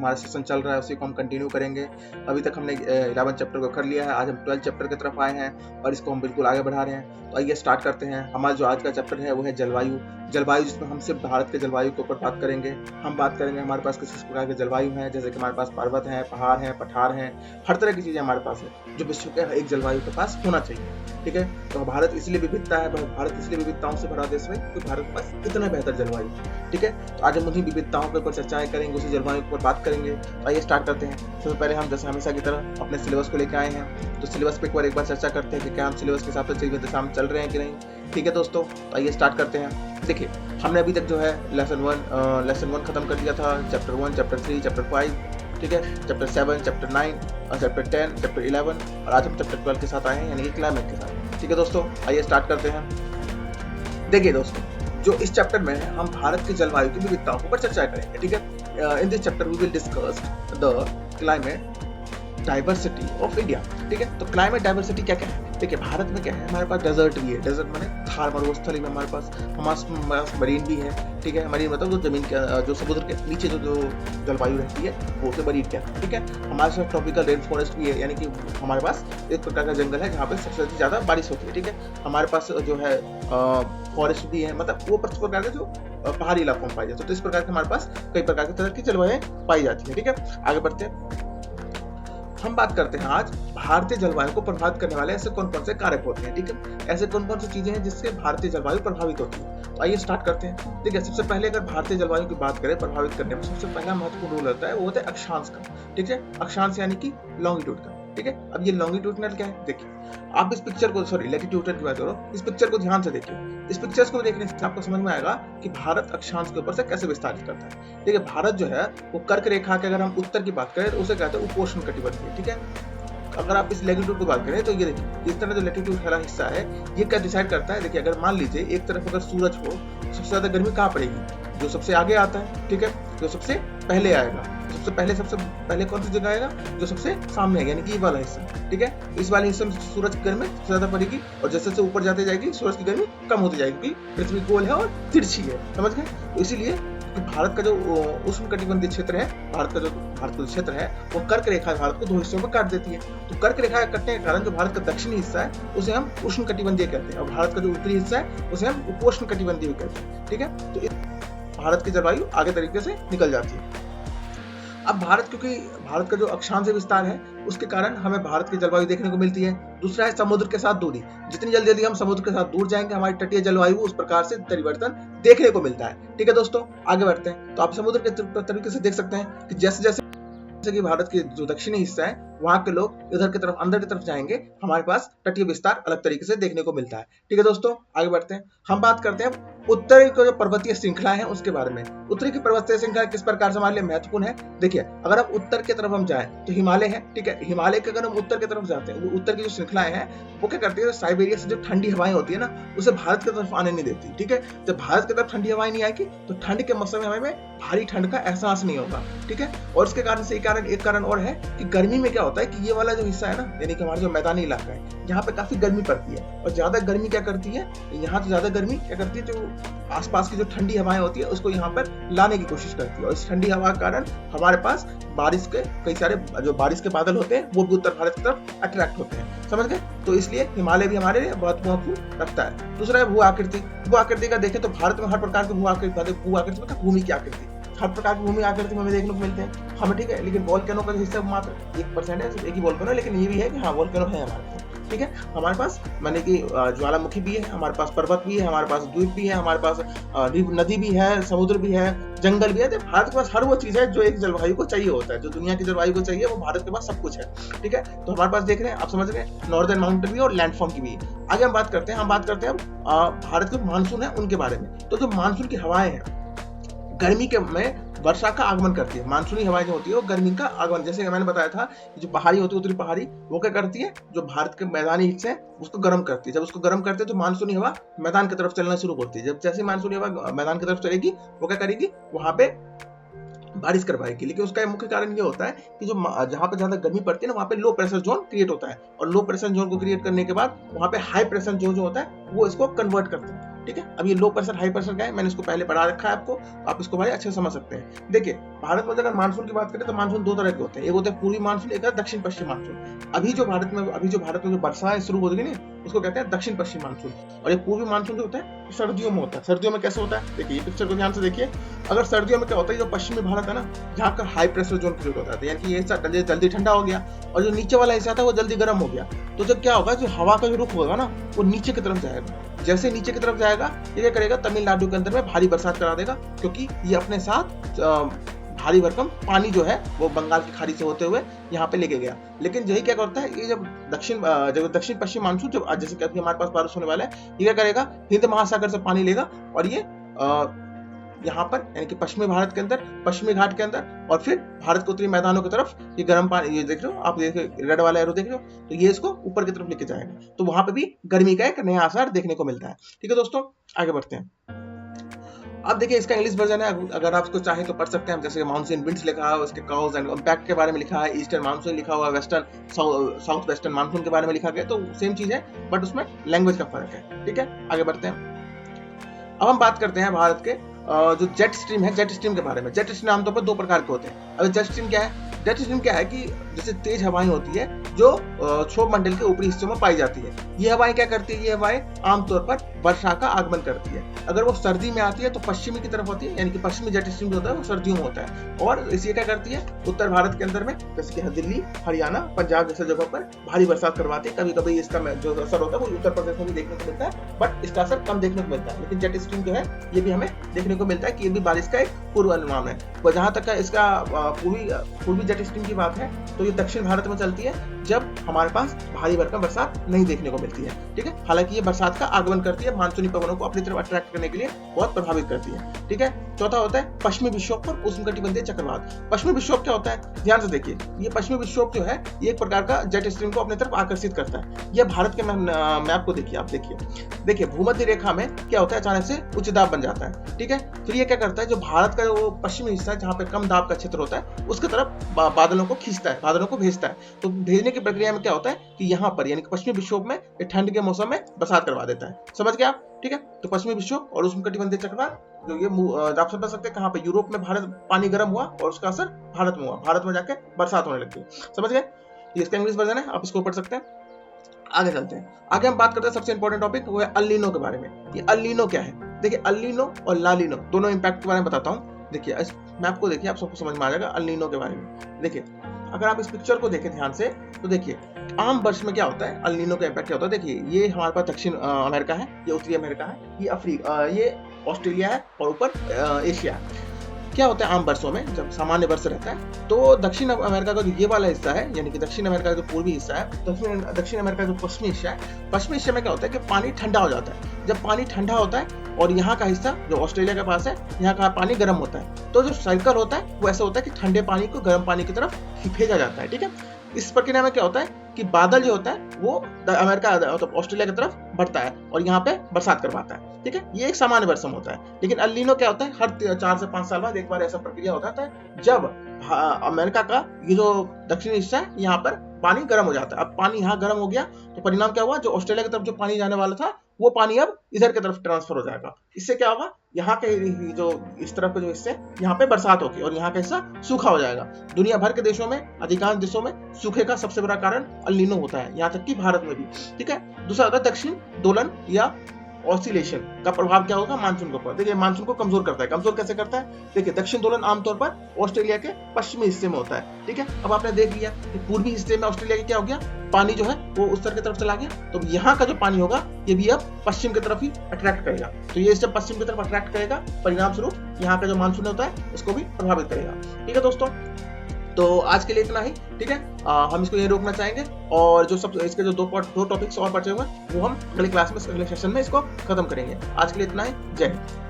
हमारा सेशन चल रहा है उसी को हम कंटिन्यू करेंगे। अभी तक हमने 11 चैप्टर को कर लिया है, आज हम 12 चैप्टर की तरफ आए हैं और इसको हम बिल्कुल आगे बढ़ा रहे हैं। तो आइए स्टार्ट करते हैं। हमारा जो आज का चैप्टर है वो है जलवायु। जलवायु जिसमें हम सिर्फ भारत के जलवायु के ऊपर बात करेंगे। हम बात करेंगे हमारे पास किस प्रकार के जलवायु हैं, जैसे कि हमारे पास पर्वत हैं, पहाड़ हैं, पठार हैं, हर तरह की चीजें हमारे पास है जो विश्व के एक जलवायु के पास होना चाहिए। ठीक है, तो भारत इसलिए विविधता है, भारत इसलिए विविधताओं से भरा देश है क्योंकि भारत के पास इतना बेहतर जलवायु है। ठीक है, तो आज हम उन्हीं विविधताओं के ऊपर चर्चाएं करेंगे, उसी जलवायु के ऊपर बात करेंगे। तो आइए स्टार्ट करते हैं। सबसे पहले हम जैसे हमेशा की तरह अपने सिलेबस को लेकर आए हैं, तो सिलेबस पे एक बार चर्चा करते हैं कि क्या हम सिलेबस के हिसाब से दिशा में चल रहे हैं कि नहीं। ठीक है दोस्तों, तो आइए स्टार्ट करते हैं। देखिए, हमने अभी तक जो है लेसन वन खत्म कर दिया था, चैप्टर 1, चैप्टर 3, चैप्टर 5, ठीक है, चैप्टर 7, चैप्टर 9 और चैप्टर 10, चैप्टर 11 और आज हम चैप्टर 12 के साथ आए हैं, यानी कि क्लाइमेट के साथ। ठीक है दोस्तों, आइए स्टार्ट करते हैं। देखिए दोस्तों, जो इस चैप्टर में हम भारत की जलवायु की विविधताओं पर चर्चा करेंगे। ठीक है, in this chapter we will discuss the climate diversity of India. ठीक है, तो क्लाइमेट डाइवर्सिटी क्या क्या है। देखिए, भारत में क्या है, हमारे पास डेजर्ट भी है, डेजर्ट माने थार मरुस्थली में हमारे पास मरीन भी है। ठीक है, मरीन मतलब जो जमीन के जो समुद्र के नीचे जो जलवायु रहती है वो उसे मरीन कहते हैं। ठीक है, हमारे पास ट्रॉपिकल रेन फॉरेस्ट भी है, यानी कि हमारे पास एक प्रकार का जंगल है जहाँ पे सबसे ज्यादा बारिश होती है। ठीक है, हमारे पास जो है फॉरेस्ट भी है, मतलब वो प्रकार के जो पहाड़ी इलाकों में पाई जाती है। तो इस प्रकार के हमारे पास कई प्रकार की तरह की जलवायु पाई जाती है। ठीक है, आगे बढ़ते हैं। हम बात करते हैं आज भारतीय जलवायु को प्रभावित करने वाले ऐसे कौन कौन से कारक होते हैं। ठीक है, ऐसे कौन कौन सी चीजें हैं जिससे भारतीय जलवायु प्रभावित होती है। तो आइए स्टार्ट करते हैं। देखिए, सबसे पहले अगर भारतीय जलवायु की बात करें प्रभावित करने में, सबसे पहला महत्वपूर्ण रोल होता है वो होता है अक्षांश का। ठीक है, अक्षांश यानी कि लॉन्गिट्यूड का। ठीक है, अब ये लॉन्गिट्यूडनल क्या है, देखिए आप इस पिक्चर को, सॉरी लैटिट्यूडनल की बात करो, इस पिक्चर को ध्यान से देखिए। इस पिक्चर्स को देखने से आपको समझ में आएगा कि भारत अक्षांश के ऊपर से कैसे विस्तारित करता है। देखिए, भारत जो है वो कर्क रेखा के, अगर हम उत्तर की बात करें तो उसे कहते हैं उपोष्ण कटिबंधीय। ठीक है, अगर आप इस लैटिट्यूड की बात करें तो ये देखिए, इस तरह जो लैटिट्यूड वाला हिस्सा है ये क्या डिसाइड करता है। देखिए, अगर मान लीजिए एक तरफ अगर सूरज हो, सबसे ज्यादा गर्मी कहाँ पड़ेगी, जो सबसे आगे आता है। ठीक है, जो सबसे पहले आएगा, सबसे पहले कौन सी जगह आएगा, जो सबसे सामने आएगा, यानी कि ये वाला हिस्सा। ठीक है, इस वाले हिस्से में सूरज की गर्मी सबसे ज्यादा पड़ेगी और जैसे जैसे ऊपर जाते जाएगी सूरज की गर्मी कम होती जाएगी, क्योंकि पृथ्वी गोल है और तिरछी है। समझ गए, तो इसीलिए कि भारत का जो उष्णकटिबंधीय क्षेत्र है, भारत का क्षेत्र है वो कर्क रेखा भारत को दो हिस्सों में काट देती है। तो कर्क रेखा कटने के कारण जो भारत का दक्षिणी हिस्सा है उसे हम उष्णकटिबंधीय कहते हैं और भारत का जो उत्तरी हिस्सा है उसे हम उपोष्णकटिबंधीय कहते हैं। ठीक है, तो भारत की जलवायु आगे तरीके से निकल जाती है। अब क्योंकि भारत का जो अक्षांश विस्तार है उसके कारण हमें भारत की जलवायु देखने को मिलती है। दूसरा है समुद्र के साथ दूरी, जितनी जल्दी हम समुद्र के साथ दूर जाएंगे हमारी तटीय जलवायु उस प्रकार से परिवर्तन देखने को मिलता है। ठीक है दोस्तों, आगे बढ़ते हैं। तो आप समुद्र के तरीके से देख सकते हैं कि जैसे जैसे कि भारत के जो दक्षिणी हिस्सा है वहां के लोग इधर की तरफ अंदर की तरफ जाएंगे, हमारे पास तटीय विस्तार अलग तरीके से देखने को मिलता है। ठीक है दोस्तों, आगे बढ़ते हैं। हम बात करते हैं उत्तरी की जो पर्वतीय श्रृंखला है उसके बारे में। उत्तरी की पर्वतीय श्रृंखला किस प्रकार से हमारे लिए महत्वपूर्ण है। देखिए, अगर आप उत्तर की तरफ हम जाएं तो हिमालय है। ठीक है, हिमालय के अगर हम उत्तर की तरफ जाते हैं, उत्तर की जो श्रृंखलाएं हैं वो क्या करती है, साइबेरिया से जो ठंडी हवाएं होती है ना उसे भारत की तरफ आने नहीं देती। ठीक है, जब भारत की तरफ ठंडी हवाएं नहीं आएगी तो ठंड के मौसम में हमें भारी ठंड का एहसास नहीं होगा। ठीक है, और इसके कारण से एक कारण और है कि गर्मी में क्या होता है कि ये वाला जो हिस्सा है ना, यानी कि हमारा जो मैदानी इलाका है यहाँ पे काफी गर्मी पड़ती है और ज्यादा गर्मी क्या करती है, यहाँ तो ज्यादा गर्मी क्या करती है, जो आसपास की जो ठंडी हवाएं होती है उसको यहाँ पर लाने की कोशिश करती है और इस ठंडी हवा के कारण हमारे पास बारिश के कई सारे जो बारिश के बादल होते हैं वो भी उत्तर भारत की तरफ अट्रैक्ट होते हैं। समझ गए, तो इसलिए हिमालय भी हमारे लिए बहुत महत्वपूर्ण रखता है। दूसरा है भू आकृति का देखें तो भारत में हर प्रकार की भू आकृति मतलब भूमि की आकृति, हर प्रकार की भूमि आकृति हमें देखने को मिलते हैं हमें। ठीक है, लेकिन वोल्केनो का हिस्सा मात्र 1% है, सिर्फ एक ही वोल्केनो है, लेकिन ये भी है कि हाँ वोल्केनो है हमारे पास। ठीक है, हमारे पास माने कि ज्वालामुखी भी है, हमारे पास पर्वत भी है, हमारे पास द्वीप भी है, हमारे पास नदी भी है, समुद्र भी है, जंगल भी है। तो भारत के पास हर वो चीज है जो एक जलवायु को चाहिए होता है, जो दुनिया की जलवायु को चाहिए वो भारत के पास सब कुछ है। ठीक है, तो हमारे पास देख रहे हैं, आप समझ गए, नॉर्दर्न माउंटेन भी और लैंडफॉर्म की भी। आगे हम बात करते हैं भारत के मानसून है उनके बारे में। तो जो मानसून की हवाएं हैं गर्मी के में वर्षा का आगमन करती है। मानसूनी हवाएं जो होती है वो गर्मी का आगमन, जैसे मैंने बताया था जो पहाड़ी होती है उत्तरी पहाड़ी, वो क्या करती है, जो भारत के मैदानी हिस्से है उसको गर्म करती है। जब उसको गर्म करते हैं तो मानसूनी हवा मैदान की तरफ चलना शुरू करती है। जब जैसे मानसूनी हवा मैदान की तरफ चलेगी वो क्या करेगी, वहां पे बारिश करवाएगी। लेकिन उसका मुख्य कारण ये होता है कि जो जहां पे ज्यादा गर्मी पड़ती है ना वहां पे लो प्रेशर जोन क्रिएट होता है और लो प्रेशर जोन को क्रिएट करने के बाद वहां पे हाई प्रेशर जोन जो होता है वो इसको कन्वर्ट करते हैं। ठीक है। अब ये लो प्रेशर हाई प्रेशर क्या है मैंने इसको पहले पढ़ा रखा है आपको, आप इसको बड़े अच्छे से समझ सकते हैं। देखिए भारत में अगर मानसून की बात करें तो मानसून दो तरह के होते हैं, एक होता है पूर्वी मानसून, एक है दक्षिण पश्चिम मानसून। अभी जो भारत में जो बरसात शुरू होगी ना उसको कहते हैं दक्षिण पश्चिम मानसून। और एक पूर्वी मानसून जो होता है सर्दियों में होता है। सर्दियों में कैसे होता है देखिए ये पिक्चर को ध्यान से देखिए। अगर सर्दियों में क्या होता है जो पश्चिमी भारत है ना जहाँ का हाई प्रेशर जोन क्रिएट होता है, यानी कि ये जल्दी ठंडा हो गया और जो नीचे वाला हिस्सा था वो जल्दी गर्म हो गया। तो जब क्या होगा जो हवा का जो रुख होगा ना वो नीचे की तरफ जाएगा। जैसे नीचे की तरफ जाएगा ये क्या करेगा तमिलनाडु के अंदर में भारी बरसात करा देगा, क्योंकि ये अपने साथ भारी भरकम पानी जो है वो बंगाल की खाड़ी से होते हुए यहाँ पे लेके गया। लेकिन यही क्या करता है ये जब दक्षिण पश्चिम मानसून जब जैसे कि हमारे पास बारिश होने वाला है ये क्या करेगा हिंद महासागर से पानी लेगा और ये यहाँ पर यानी कि पश्चिमी भारत के अंदर पश्चिमी घाट के अंदर और फिर भारत के उत्तरी मैदानों की तरफ ये गर्म पानी ये देख रहे हो आप, रेड वाला एरो देख रहे हो, तो ये इसको ऊपर की तरफ लेके जाएगा। तो वहां पे भी गर्मी का एक नया आसार देखने को मिलता है। ठीक है दोस्तों आगे बढ़ते हैं। अब देखिए इसका इंग्लिश वर्जन है, अगर आप इसको चाहें तो पढ़ सकते हैं। जैसे मानसून विंड्स लिखा है, उसके कॉज एंड इम्पैक्ट के बारे में लिखा है, ईस्टर्न मानसून लिखा हुआ है, वेस्टर्न साउथ वेस्टर्न मानसून के बारे में लिखा गया, तो सेम चीज है बट उसमें लैंग्वेज का फर्क है। ठीक है आगे बढ़ते हैं। अब हम बात करते हैं भारत के जो जेट स्ट्रीम है, जेट स्ट्रीम के बारे में। जेट स्ट्रीम आमतौर पर दो प्रकार के होते हैं। अब जेट स्ट्रीम क्या है? जेट स्ट्रीम क्या है कि जैसे तेज हवाएं होती है जो क्षोभ मंडल के ऊपरी हिस्सों में पाई जाती है। ये हवाएं क्या करती है? ये हवाएं आमतौर पर वर्षा का आगमन करती है। अगर वो सर्दी में आती है तो पश्चिमी की तरफ होती है, यानी कि पश्चिमी जेट स्ट्रीम जो होता है वो सर्दियों में होता है। और इसे क्या करती है उत्तर भारत के अंदर में जैसे कि दिल्ली, हरियाणा, पंजाब जैसे जगहों पर भारी बरसात करवाती है। कभी कभी इसका जो असर होता है वो उत्तर प्रदेश में भी देखने को मिलता है, बट इसका असर कम देखने को मिलता है। लेकिन जेट स्ट्रीम जो है ये भी हमें देखने को मिलता है कि ये भी बारिश का एक पूर्वानुमान है। जहां तक इसका पूर्वी जेट स्ट्रीम की बात है तो ये दक्षिण भारत में चलती है जब हमारे पास भारी भरकम बरसात नहीं देखने को मिलती है। ठीक है, हालांकि ये बरसात का आगमन करती है, मानसूनी पवनों को अपनी तरफ अट्रैक्ट करने के लिए बहुत प्रभावित करती है। ठीक है, चौथा होता है पश्चिमी विक्षोभ पर उष्णकटिबंधीय चक्रवात। पश्चिमी विक्षोभ क्या होता है ध्यान से देखिए। ये पश्चिमी विक्षोभ जो है ये एक प्रकार का जेट स्ट्रीम को अपनी तरफ आकर्षित करता है। यह भारत के मैप को देखिए, आप देखिए भूमध्य रेखा में क्या होता है अचानक से उच्च दाब बन जाता है। ठीक है, फिर ये क्या करता है जो भारत का वो पश्चिमी हिस्सा है जहाँ पे कम दाब का क्षेत्र होता है उसके तरफ बादलों को खींचता है, बादलों को भेजता है। तो भेजने की प्रक्रिया में क्या होता है कि यहाँ पर यानी कि पश्चिमी विक्षोभ में ठंड के मौसम में बरसात करवा देता है। समझ गए आप? ठीक है, तो पश्चिमी विक्षोभ और उष्णकटिबंधीय चक्रवात जो ये आप समझ सकते हैं कहाँ पे यूरोप में भारत पानी गर्म हुआ और उसका असर भारत में हुआ, भारत में जाके बरसात होने लग गई। समझ गए? ये इसका इंग्लिश वर्जन है, आप इसको पढ़ सकते हैं। आगे चलते हैं। आगे हम बात करते हैं सबसे इंपॉर्टेंट टॉपिक वो है अल नीनो के बारे में। ये अल नीनो क्या है? देखिए अल नीनो और ला नीनो दोनों इंपैक्ट के बारे में बताता हूँ। देखिए इस मैप को देखिए, आप सबको समझ में आ जाएगा अल नीनो के बारे में। देखिए अगर आप इस पिक्चर को देखें ध्यान से तो देखिए आम वर्ष में क्या होता है, अल नीनो का इम्पैक्ट क्या होता है। देखिए ये हमारे पास दक्षिण अमेरिका है, ये उत्तरी अमेरिका है, ये अफ्रीका, ये ऑस्ट्रेलिया है और ऊपर एशिया है। क्या होता है आम वर्षों में जब सामान्य वर्ष रहता है तो दक्षिण अमेरिका का जो ये वाला हिस्सा है यानी कि दक्षिण अमेरिका का जो पूर्वी हिस्सा है, दक्षिण अमेरिका का जो पश्चिमी हिस्सा है, पश्चिमी हिस्से में क्या होता है कि पानी ठंडा हो जाता है। जब पानी ठंडा होता है और यहाँ का हिस्सा जो ऑस्ट्रेलिया के पास है यहाँ का पानी गर्म होता है, तो जो सर्कल होता है वो ऐसा होता है कि ठंडे पानी को गर्म पानी की तरफ भेजा जाता है। ठीक है, इस प्रक्रिया में क्या होता है कि बादल जो होता है वो अमेरिका मतलब ऑस्ट्रेलिया की तरफ बढ़ता है और यहाँ पे बरसात करवाता है। ठीक है, ये एक सामान्य वर्षम होता है। लेकिन अल नीनो क्या होता है हर 4 से 5 साल बाद एक बार ऐसा प्रक्रिया होता है जब अमेरिका का ये जो दक्षिणी हिस्सा है यहाँ पर पानी गर्म हो जाता है। अब पानी यहाँ गर्म हो गया तो परिणाम क्या हुआ, जो ऑस्ट्रेलिया की तरफ जो पानी जाने वाला था वो पानी अब इधर की तरफ ट्रांसफर हो जाएगा। इससे क्या होगा, यहाँ के जो इस तरफ के जो हिस्से यहाँ पे बरसात होगी और यहाँ का हिस्सा सूखा हो जाएगा। दुनिया भर के देशों में, अधिकांश देशों में सूखे का सबसे बड़ा कारण अल नीनो होता है, यहाँ तक कि भारत में भी। ठीक है, दूसरा होता है दक्षिण दोलन या ऑसिलेशन का प्रभाव क्या होगा मानसून के ऊपर। देखिए मानसून को कमजोर करता है। कमजोर कैसे करता है? देखिए दक्षिण दोलन आमतौर पर ऑस्ट्रेलिया के पश्चिमी हिस्से में होता है। ठीक है, अब आपने देख लिया कि पूर्वी हिस्से में ऑस्ट्रेलिया के क्या हो गया, पानी जो है वो उत्तर की तरफ चला गया, तो यहाँ का जो पानी होगा ये भी अब पश्चिम की तरफ ही अट्रैक्ट करेगा। तो ये जब पश्चिम की तरफ अट्रैक्ट करेगा परिणाम स्वरूप यहाँ का जो मानसून होता है उसको भी प्रभावित करेगा। ठीक है दोस्तों, तो आज के लिए इतना ही। ठीक है, हम इसको यही रोकना चाहेंगे और जो सब इसके जो दो टॉपिक्स और बचे हुए वो हम अगले क्लास में, अगले सेशन में इसको खत्म करेंगे। आज के लिए इतना ही। जय हिंद।